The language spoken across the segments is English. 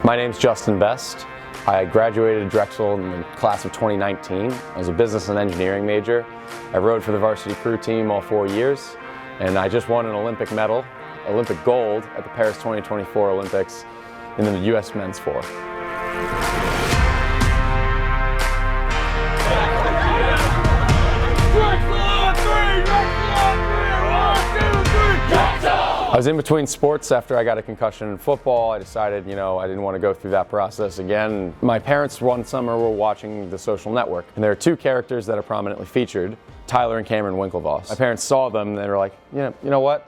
My name's Justin Best. I graduated Drexel in the class of 2019. I was a business and engineering major. I rowed for the varsity crew team all 4 years, and I just won an Olympic medal, Olympic gold, at the Paris 2024 Olympics in the U.S. men's 4. I was in between sports after I got a concussion in football. I decided, I didn't want to go through that process again. My parents one summer were watching The Social Network, and there are two characters that are prominently featured, Tyler and Cameron Winklevoss. My parents saw them and they were like, you know what,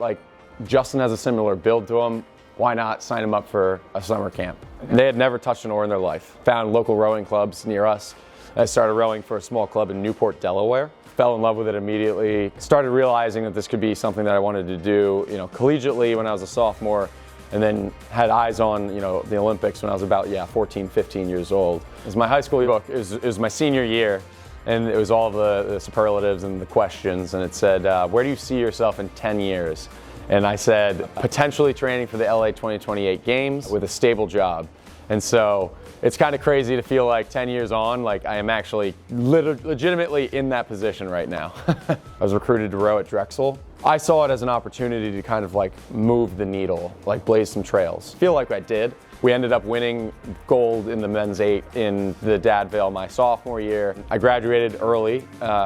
Justin has a similar build to him. Why not sign him up for a summer camp? They had never touched an oar in their life. Found local rowing clubs near us. I started rowing for a small club in Newport, Delaware. Fell in love with it immediately. Started realizing that this could be something that I wanted to do, collegiately when I was a sophomore, and then had eyes on, the Olympics when I was about, 14, 15 years old. It was my high school book. It was my senior year, and it was all the superlatives and the questions, and it said, where do you see yourself in 10 years? And I said, potentially training for the LA 2028 Games with a stable job. And so it's kind of crazy to feel like 10 years on, I am actually legitimately in that position right now. I was recruited to row at Drexel. I saw it as an opportunity to kind of move the needle, blaze some trails. Feel like I did. We ended up winning gold in the men's 8 in the Dadville my sophomore year. I graduated early,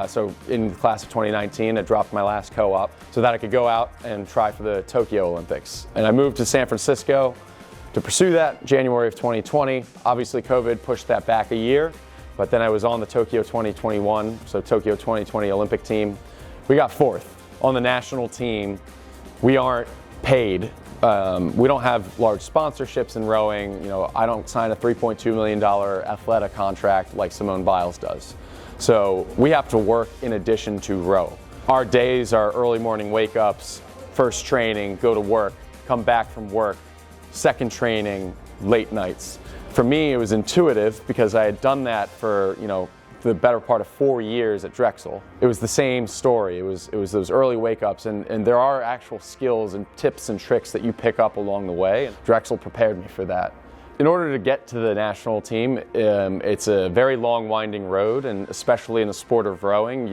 so in the class of 2019, I dropped my last co-op so that I could go out and try for the Tokyo Olympics. And I moved to San Francisco to pursue that, January of 2020. Obviously COVID pushed that back a year, but then I was on the Tokyo 2021, so Tokyo 2020 Olympic team. We got 4th. On the national team, we aren't paid. We don't have large sponsorships in rowing. I don't sign a $3.2 million athletic contract like Simone Biles does. So we have to work in addition to row. Our days are early morning wake-ups, first training, go to work, come back from work, second training, late nights. For me, it was intuitive because I had done that for, the better part of 4 years at Drexel. It was the same story. It was those early wake-ups, and there are actual skills and tips and tricks that you pick up along the way. And Drexel prepared me for that. In order to get to the national team, it's a very long, winding road, and especially in the sport of rowing,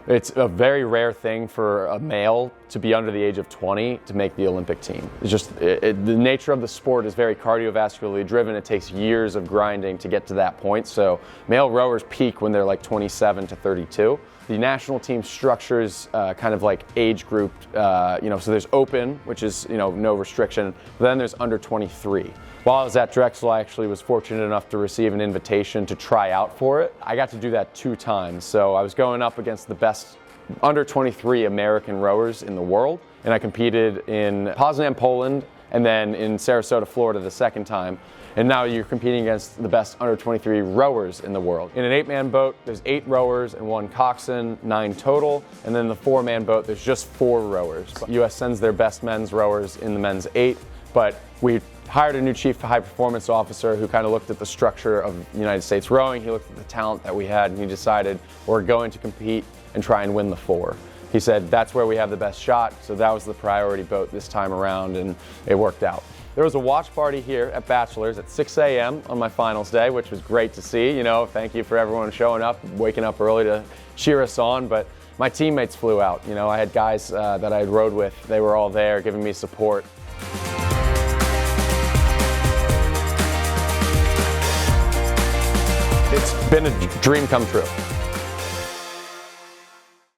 it's a very rare thing for a male to be under the age of 20 to make the Olympic team. It's just, the nature of the sport is very cardiovascularly driven. It takes years of grinding to get to that point. So male rowers peak when they're 27 to 32. The national team structures kind of age grouped, so there's open, which is, no restriction, but then there's under 23. While I was at Drexel, I actually was fortunate enough to receive an invitation to try out for it. I got to do that 2 times. So I was going up against the best under 23 American rowers in the world, and I competed in Poznan, Poland, and then in Sarasota, Florida the second time. And now you're competing against the best under 23 rowers in the world. In an 8-man boat, there's 8 rowers and 1 coxswain, 9 total. And then the 4-man boat, there's just 4 rowers. The U.S. sends their best men's rowers in the men's 8, but we hired a new chief high performance officer who kind of looked at the structure of United States rowing. He looked at the talent that we had, and he decided we're going to compete and try and win the 4. He said that's where we have the best shot, so that was the priority boat this time around, and it worked out. There was a watch party here at Bachelor's at 6 a.m. on my finals day, which was great to see. Thank you for everyone showing up, waking up early to cheer us on. But my teammates flew out. I had guys that I had rowed with. They were all there giving me support. It's been a dream come true.